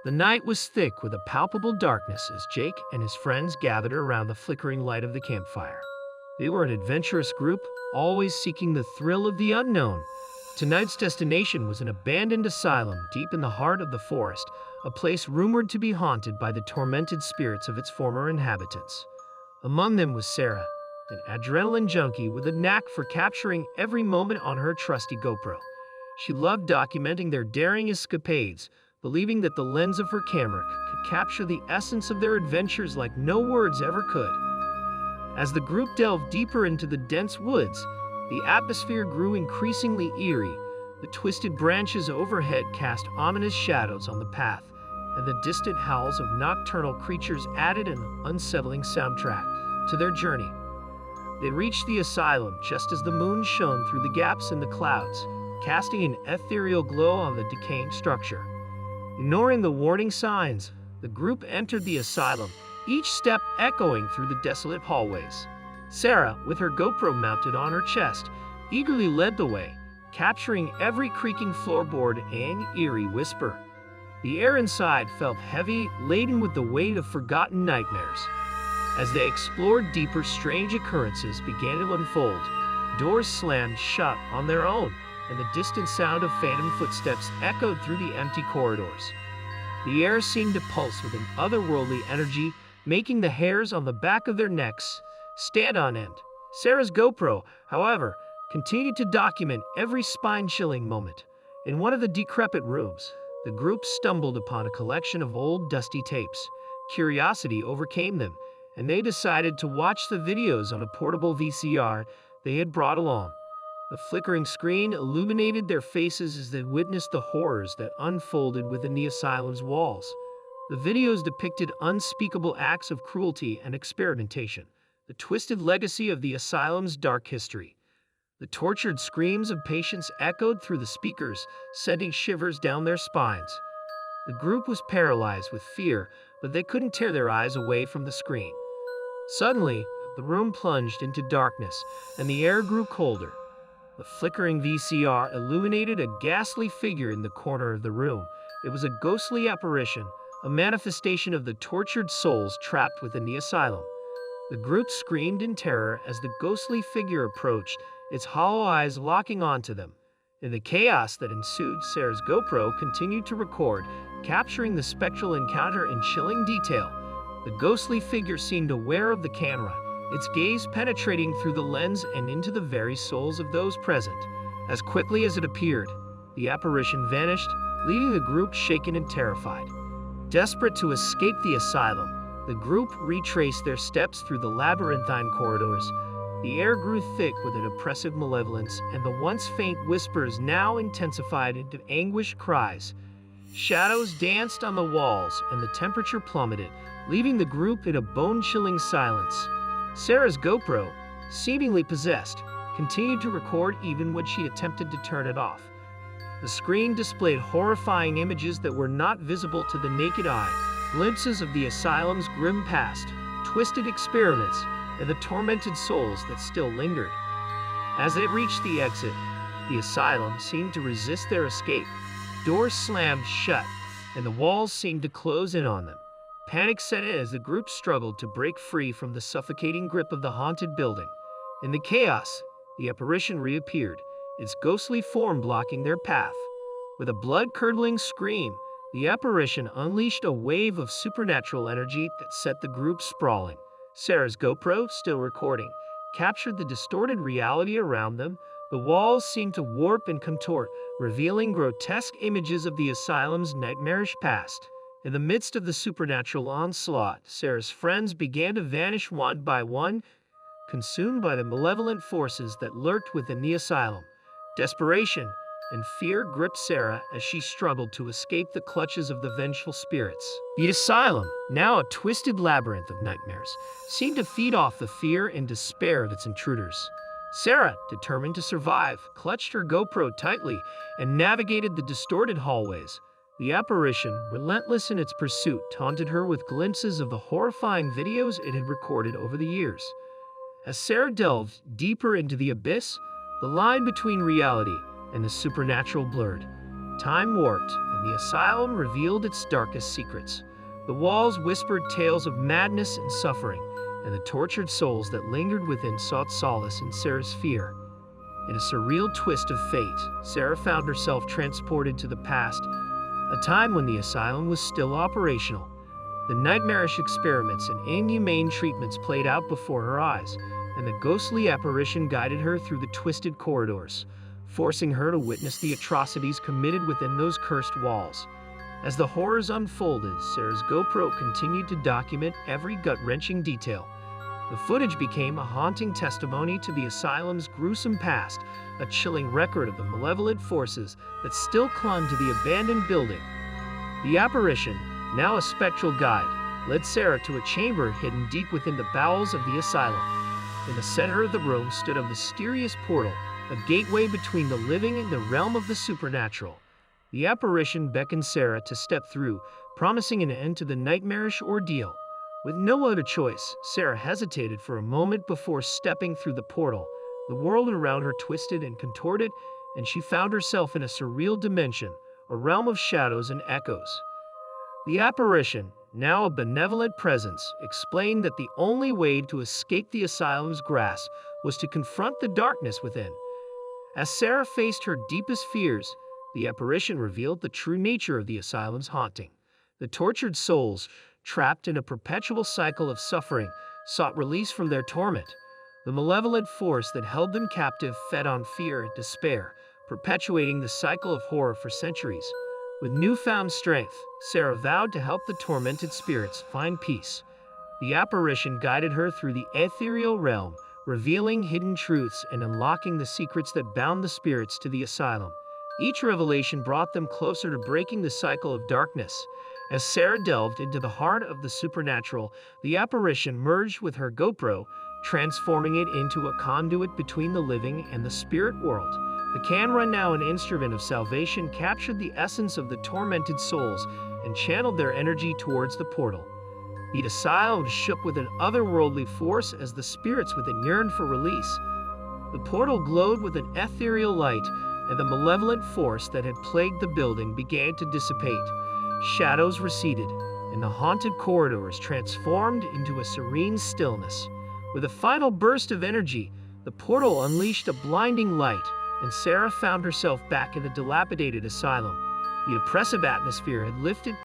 The night was thick with a palpable darkness as Jake and his friends gathered around the flickering light of the campfire. They were an adventurous group, always seeking the thrill of the unknown. Tonight's destination was an abandoned asylum deep in the heart of the forest, a place rumored to be haunted by the tormented spirits of its former inhabitants. Among them was Sarah, an adrenaline junkie with a knack for capturing every moment on her trusty GoPro. She loved documenting their daring escapades, believing that the lens of her camera could capture the essence of their adventures like no words ever could. As the group delved deeper into the dense woods, the atmosphere grew increasingly eerie. The twisted branches overhead cast ominous shadows on the path, and the distant howls of nocturnal creatures added an unsettling soundtrack to their journey. They reached the asylum just as the moon shone through the gaps in the clouds, casting an ethereal glow on the decaying structure. Ignoring the warning signs, the group entered the asylum, each step echoing through the desolate hallways. Sarah, with her GoPro mounted on her chest, eagerly led the way, capturing every creaking floorboard and eerie whisper. The air inside felt heavy, laden with the weight of forgotten nightmares. As they explored deeper, strange occurrences began to unfold. Doors slammed shut on their own, and the distant sound of phantom footsteps echoed through the empty corridors. The air seemed to pulse with an otherworldly energy, making the hairs on the back of their necks stand on end. Sarah's GoPro, however, continued to document every spine-chilling moment. In one of the decrepit rooms, the group stumbled upon a collection of old, dusty tapes. Curiosity overcame them, and they decided to watch the videos on a portable VCR they had brought along. The flickering screen illuminated their faces as they witnessed the horrors that unfolded within the asylum's walls. The videos depicted unspeakable acts of cruelty and experimentation, the twisted legacy of the asylum's dark history. The tortured screams of patients echoed through the speakers, sending shivers down their spines. The group was paralyzed with fear, but they couldn't tear their eyes away from the screen. Suddenly, the room plunged into darkness, and the air grew colder. The flickering VCR illuminated a ghastly figure in the corner of the room. It was a ghostly apparition, a manifestation of the tortured souls trapped within the asylum. The group screamed in terror as the ghostly figure approached, its hollow eyes locking onto them. In the chaos that ensued, Sarah's GoPro continued to record, capturing the spectral encounter in chilling detail. The ghostly figure seemed aware of the camera, its gaze penetrating through the lens and into the very souls of those present. As quickly as it appeared, the apparition vanished, leaving the group shaken and terrified. Desperate to escape the asylum, the group retraced their steps through the labyrinthine corridors. The air grew thick with an oppressive malevolence, and the once faint whispers now intensified into anguished cries. Shadows danced on the walls, and the temperature plummeted, leaving the group in a bone-chilling silence. Sarah's GoPro, seemingly possessed, continued to record even when she attempted to turn it off. The screen displayed horrifying images that were not visible to the naked eye, glimpses of the asylum's grim past, twisted experiments, and the tormented souls that still lingered. As they reached the exit, the asylum seemed to resist their escape. Doors slammed shut, and the walls seemed to close in on them. Panic set in as the group struggled to break free from the suffocating grip of the haunted building. In the chaos, the apparition reappeared, its ghostly form blocking their path. With a blood-curdling scream, the apparition unleashed a wave of supernatural energy that set the group sprawling. Sarah's GoPro, still recording, captured the distorted reality around them. The walls seemed to warp and contort, revealing grotesque images of the asylum's nightmarish past. In the midst of the supernatural onslaught, Sarah's friends began to vanish one by one, consumed by the malevolent forces that lurked within the asylum. Desperation and fear gripped Sarah as she struggled to escape the clutches of the vengeful spirits. The asylum, now a twisted labyrinth of nightmares, seemed to feed off the fear and despair of its intruders. Sarah, determined to survive, clutched her GoPro tightly and navigated the distorted hallways. The apparition, relentless in its pursuit, taunted her with glimpses of the horrifying videos it had recorded over the years. As Sarah delved deeper into the abyss, the line between reality and the supernatural blurred. Time warped, and the asylum revealed its darkest secrets. The walls whispered tales of madness and suffering, and the tortured souls that lingered within sought solace in Sarah's fear. In a surreal twist of fate, Sarah found herself transported to the past, a time when the asylum was still operational. The nightmarish experiments and inhumane treatments played out before her eyes, and the ghostly apparition guided her through the twisted corridors, forcing her to witness the atrocities committed within those cursed walls. As the horrors unfolded, Sarah's GoPro continued to document every gut-wrenching detail. The footage became a haunting testimony to the asylum's gruesome past, a chilling record of the malevolent forces that still clung to the abandoned building. The apparition, now a spectral guide, led Sarah to a chamber hidden deep within the bowels of the asylum. In the center of the room stood a mysterious portal, a gateway between the living and the realm of the supernatural. The apparition beckoned Sarah to step through, promising an end to the nightmarish ordeal. With no other choice, Sarah hesitated for a moment before stepping through the portal. The world around her twisted and contorted, and she found herself in a surreal dimension, a realm of shadows and echoes. The apparition, now a benevolent presence, explained that the only way to escape the asylum's grasp was to confront the darkness within. As Sarah faced her deepest fears, the apparition revealed the true nature of the asylum's haunting. The tortured souls, trapped in a perpetual cycle of suffering, sought release from their torment. The malevolent force that held them captive fed on fear and despair, perpetuating the cycle of horror for centuries. With newfound strength, Sarah vowed to help the tormented spirits find peace. The apparition guided her through the ethereal realm, revealing hidden truths and unlocking the secrets that bound the spirits to the asylum. Each revelation brought them closer to breaking the cycle of darkness. As Sarah delved into the heart of the supernatural, the apparition merged with her GoPro, transforming it into a conduit between the living and the spirit world. The camera, now an instrument of salvation, captured the essence of the tormented souls and channeled their energy towards the portal. The asylum shook with an otherworldly force as the spirits within yearned for release. The portal glowed with an ethereal light, and the malevolent force that had plagued the building began to dissipate. Shadows receded, and the haunted corridors transformed into a serene stillness. With a final burst of energy, the portal unleashed a blinding light, and Sarah found herself back in the dilapidated asylum. The oppressive atmosphere had lifted,